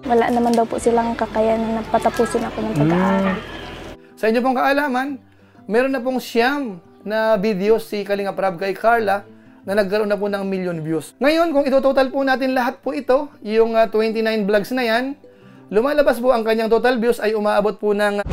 Wala naman daw po silang kakayanan na patapusin ako ng pag-aaral. Sa inyo pong kaalaman, meron na pong siyam na videos si Kalinga Prab kay Carla na nagkaroon na po ng million views. Ngayon, kung ito-total po natin lahat po ito, yung 29 vlogs na yan, lumalabas po ang kanyang total views ay umaabot po ng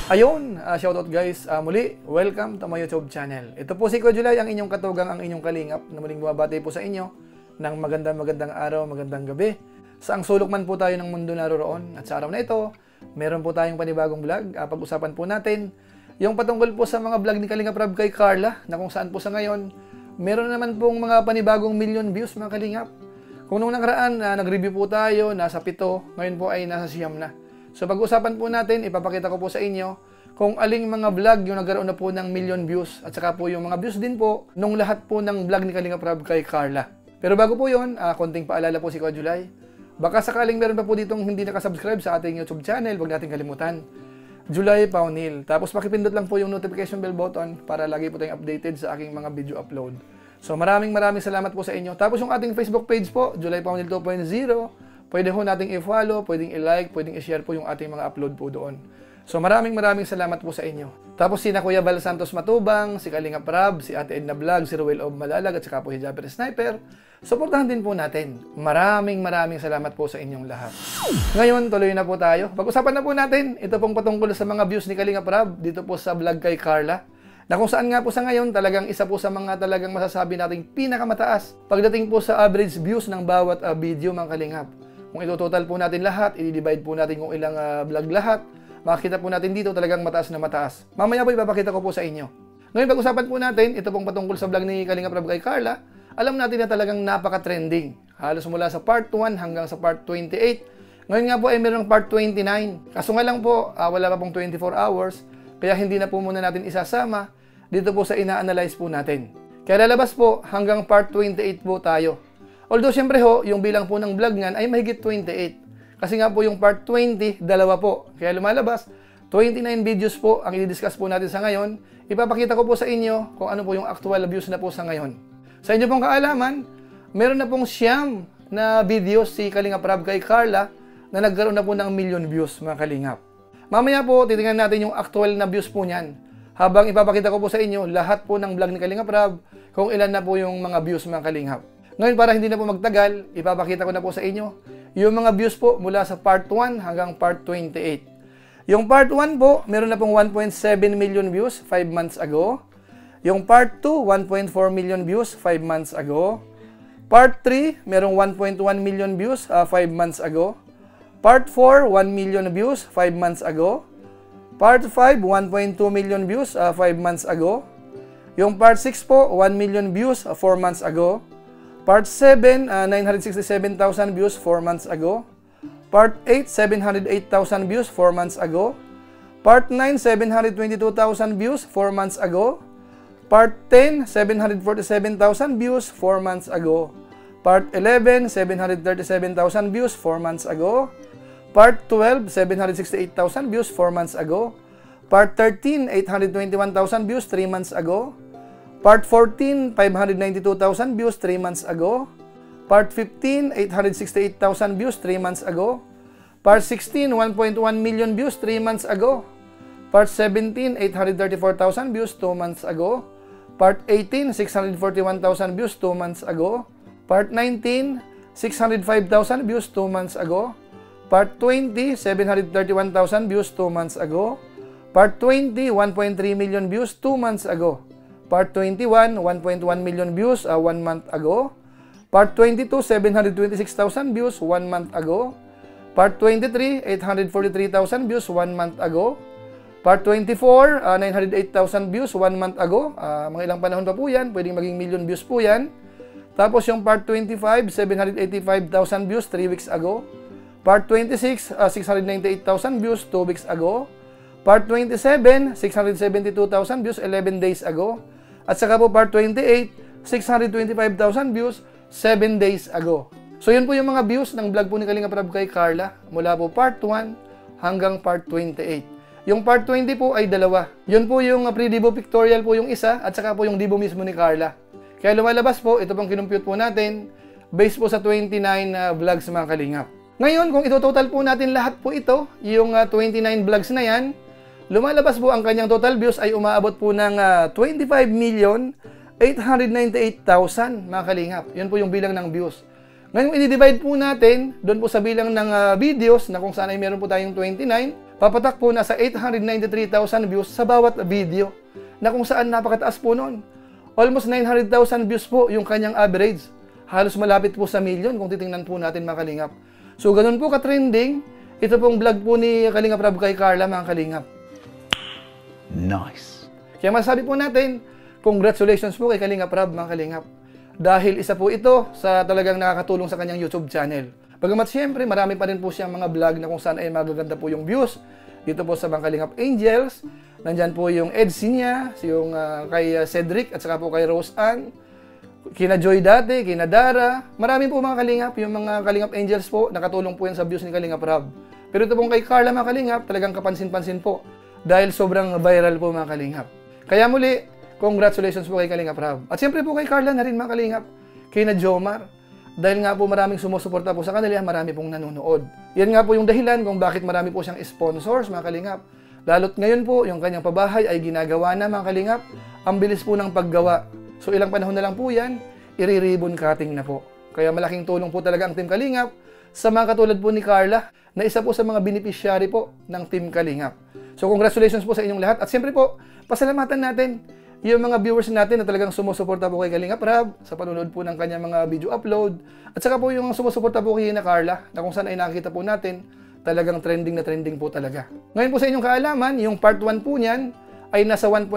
ayun, shoutout guys. Muli, welcome to my YouTube channel. Ito po si Ko July, ang inyong katugang, ang inyong kalingap, na muling bumabati po sa inyo ng magandang araw, magandang gabi. Saang sulok man po tayo ng mundo naroroon. At sa araw na ito, meron po tayong panibagong vlog. Pag-usapan po natin yung patungkol po sa mga vlog ni Kalinga Prab kay Carla, na kung saan po sa ngayon, meron naman pong mga panibagong million views mga kalingap. Kung nung nakaraan, nag-review po tayo, nasa 7, ngayon po ay nasa 9 na. So pag-usapan po natin, ipapakita ko po sa inyo kung aling mga vlog yung nagkaroon na po ng million views at saka po yung mga views din po nung lahat po ng vlog ni Kalinga Prab kay Carla. Pero bago po yun, konting paalala po si Ko July. Baka sakaling meron pa po ditong hindi nakasubscribe sa ating YouTube channel, huwag natin kalimutan. July Paunil. Tapos pakipindot lang po yung notification bell button para lagi po tayong updated sa aking mga video upload. So maraming salamat po sa inyo. Tapos yung ating Facebook page po, July Paunil 2.0. Pwede ho nating i-follow, pwedeng i-like, pwedeng i-share po yung ating mga upload po doon. So maraming salamat po sa inyo. Tapos si Kuya Bal Santos Matubang, si Kalinga Prab, si Ate Edna Vlog, si Ruel of Malalag, at saka po si Japper Sniper. Suportahan din po natin. Maraming salamat po sa inyong lahat. Ngayon, tuloy na po tayo. Pag-usapan na po natin, ito pong patungkol sa mga views ni Kalinga Prab dito po sa vlog kay Carla. Na kung saan nga po sa ngayon, talagang isa po sa mga talagang masasabi nating pinakamataas pagdating po sa average views ng bawat video mga kalingap. Kung ito-total po natin lahat, i-divide po natin kung ilang vlog lahat, makikita po natin dito talagang mataas na mataas. Mamaya po ipapakita ko po sa inyo. Ngayon pag-usapan po natin, ito pong patungkol sa vlog ni Kalinga Prab kay Carla, alam natin na talagang napaka-trending. Halos mula sa part 1 hanggang sa part 28. Ngayon nga po ay mayroong part 29. Kaso nga lang po, wala pa pong 24 hours, kaya hindi na po muna natin isasama dito po sa ina-analyze po natin. Kaya lalabas po hanggang part 28 po tayo. Although syempre ho, yung bilang po ng vlog ngan ay mahigit 28. Kasi nga po yung part 20, dalawa po. Kaya lumalabas, 29 videos po ang i-discuss po natin sa ngayon. Ipapakita ko po sa inyo kung ano po yung actual views na po sa ngayon. Sa inyo pong kaalaman, meron na pong siyam na videos si Kalinga Prab kay Carla na nagkaroon na po ng million views mga kalingap. Mamaya po, titingnan natin yung actual na views po niyan. Habang ipapakita ko po sa inyo lahat po ng vlog ni Kalinga Prab kung ilan na po yung mga views mga kalingap. Ngayon para hindi na po magtagal, ipapakita ko na po sa inyo yung mga views po mula sa part 1 hanggang part 28. Yung part 1 po, meron na pong 1.7 million views 5 months ago. Yung part 2, 1.4 million views 5 months ago. Part 3, merong 1.1 million views 5 months ago. Part 4, 1 million views 5 months ago. Part 5, 1.2 million views 5 months ago. Yung part 6 po, 1 million views 4 months ago. Part 7, 967,000 views 4 months ago. Part 8, 708,000 views 4 months ago. Part 9, 722,000 views 4 months ago. Part 10, 747,000 views 4 months ago. Part 11, 737,000 views 4 months ago. Part 12, 768,000 views 4 months ago. Part 13, 821,000 views 3 months ago. Part 14, 592,000 views 3 months ago. Part 15, 868,000 views 3 months ago. Part 16, 1.1 million views 3 months ago. Part 17, 834,000 views 2 months ago. Part 18, 641,000 views 2 months ago. Part 19, 605,000 views 2 months ago. Part 20, 731,000 views 2 months ago. Part 20, 1.3 million views 2 months ago. Part 21, 1.1 million views 1 month ago. Part 22, 726,000 views 1 month ago. Part 23, 843,000 views 1 month ago. Part 24, 908,000 views 1 month ago. Mga ilang panahon pa po yan, pwedeng maging million views po yan. Tapos yung part 25, 785,000 views 3 weeks ago. Part 26, 698,000 views 2 weeks ago. Part 27, 672,000 views 11 days ago. At saka po part 28, 625,000 views 7 days ago. So yun po yung mga views ng vlog po ni Kalinga Prab kay Carla mula po part 1 hanggang part 28. Yung part 20 po ay dalawa. Yun po yung pre-debo pictorial po yung isa at saka po yung debo mismo ni Carla. Kaya lumalabas po, ito pong kinumpute po natin based po sa 29 vlogs mga kalingap. Ngayon, kung ito-total po natin lahat po ito, yung 29 vlogs na yan, lumalabas po ang kanyang total views ay umaabot po ng 25,898,000 mga kalingap. Yun po yung bilang ng views. Ngayon, i-divide po natin doon po sa bilang ng videos na kung saan ay meron po tayong 29, papatak po nasa 893,000 views sa bawat video na kung saan napakataas po noon. Almost 900,000 views po yung kanyang average. Halos malapit po sa million kung titingnan po natin mga kalingap. So, ganun po ka-trending. Ito pong vlog po ni Kalingap Rab kay Carla mga kalingap. Nice. Kaya masabi po natin, congratulations po kay Kalingap Rab mga kalingap. Dahil isa po ito sa talagang nakakatulong sa kanyang YouTube channel. Bagamat siyempre, marami pa rin po siyang mga vlog na kung saan ay magaganda po yung views. Dito po sa Kalingap Angels. Nandyan po yung Edsy niya, yung kay Cedric at saka po kay Rose Ann. Kina Joy dati, kina Dara. Marami po mga kalingap, yung mga Kalingap Angels po, nakatulong po yan sa views ni Kalingap Rab. Pero ito pong kay Carla mga kalingap, talagang kapansin-pansin po. Dahil sobrang viral po mga kalingap. Kaya muli, congratulations po kay Kalingap Rab. At siyempre po kay Carla na rin mga kalingap, kay na Jomar. Dahil nga po maraming sumusuporta po sa kanila, marami pong nanonood. Yan nga po yung dahilan kung bakit marami po siyang sponsors mga kalingap. Lalo't ngayon po, yung kanyang pabahay ay ginagawa na mga kalingap. Ang bilis po ng paggawa. So ilang panahon na lang po yan, i-ribbon cutting na po. Kaya malaking tulong po talaga ang Team Kalingap sa mga katulad po ni Carla na isa po sa mga beneficiary po ng Team Kalingap. So congratulations po sa inyong lahat. At siyempre po, pasalamatan natin yung mga viewers natin na talagang sumusuporta po kay Kalingap Rab sa panonood po ng kanyang mga video upload. At saka po yung sumusuporta po kay Carla na kung saan ay nakikita po natin talagang trending na trending po talaga. Ngayon po sa inyong kaalaman, yung part 1 po niyan ay nasa 1.7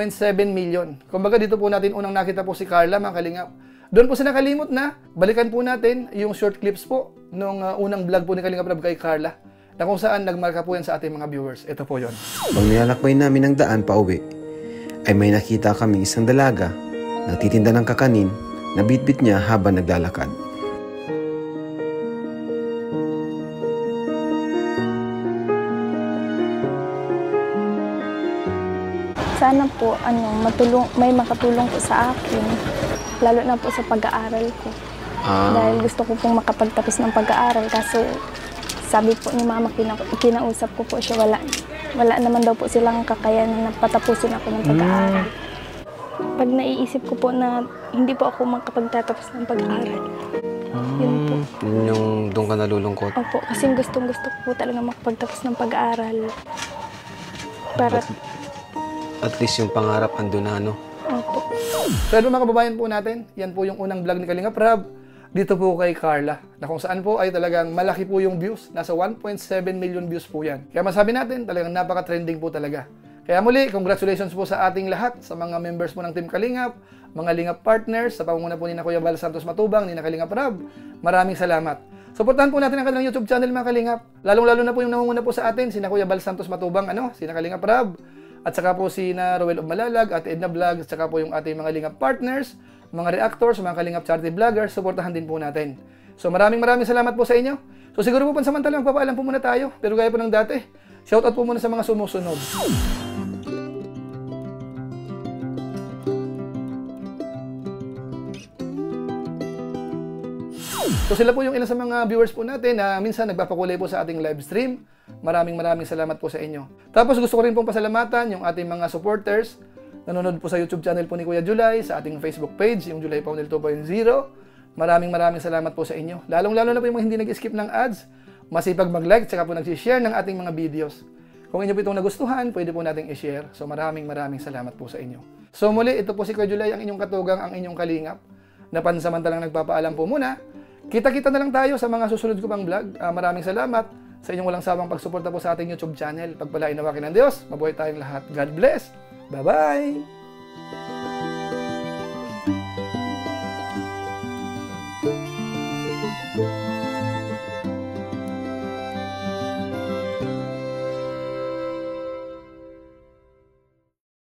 million. Kumbaga dito po natin unang nakita po si Carla mga kalingap. Doon po sa nakalimot na, balikan po natin yung short clips po nung unang vlog po ni Kalingap Rab kay Carla na kung saan nagmarka po yan sa ating mga viewers. Ito po yon. Pag nilalakbay namin ng daan pa uwi, ay may nakita kaming isang dalaga nagtitinda ng kakanin na bitbit niya habang naglalakad. Sana po may makatulong po sa akin, lalo na po sa pag-aaral ko. Dahil gusto ko pong makapagtapos ng pag-aaral kaso sabi po ni mama, kinausap ko po siya, wala naman daw po silang kakayanan na patapusin ako ng pag-aaral. Pag naiisip ko po na hindi po ako makapagtatapos ng pag-aaral, yun po. Yung doon ka nalulungkot? Opo, kasi gusto ko po talaga makapagtapos ng pag-aaral. Para At least yung pangarap andun na, ano? opo. Pero mga kababayan po natin, yan po yung unang vlog ni Kalingap Rab dito po kay Carla, na kung saan po ay talagang malaki po yung views. Nasa 1.7 million views po yan. Kaya masabi natin, talagang napaka-trending po talaga. Kaya muli, congratulations po sa ating lahat, sa mga members po ng Team Kalingap, mga Lingap partners, sa pamumuno po ni na Kuya Val Santos Matubang, ni na Kalingap Rab. Maraming salamat. Suportahan po natin ang kanilang YouTube channel mga Kalingap. Lalong-lalo na po yung namumuna po sa atin, si na Kuya Val Santos Matubang, si na Kalingap Rab. At saka po si na Roel of Malalag, at Edna Vlog, at saka po yung ating mga Lingap partners, mga reactors, mga Kalingap charity vloggers, suportahan din po natin. So maraming salamat po sa inyo. So siguro po pansamantalang magpapaalam po muna tayo, pero gaya po ng dati, shoutout po muna sa mga sumusunod. So sila po yung ilan sa mga viewers po natin na minsan nagpapakulay po sa ating live stream. Maraming salamat po sa inyo. Tapos gusto ko rin pong pasalamatan yung ating mga supporters. Nanonood po sa YouTube channel po ni Kuya Julay, sa ating Facebook page, yung Julay Paunel 2.0. Maraming salamat po sa inyo. Lalong-lalo na po yung mga hindi nag-skip ng ads, masipag mag-like, tsaka po nag-share ng ating mga videos. Kung inyo po itong nagustuhan, pwede po nating i-share. So maraming salamat po sa inyo. So muli, ito po si Kuya Julay, ang inyong katugang, ang inyong kalingap, na pansamantalang nagpapaalam po muna. Kita-kita na lang tayo sa mga susunod ko pang vlog. Maraming salamat sa inyong walang sawang pagsuporta po sa ating YouTube channel. Pagpalain nawakin ng Diyos, mabuhay tayong lahat. God bless! Bye-bye!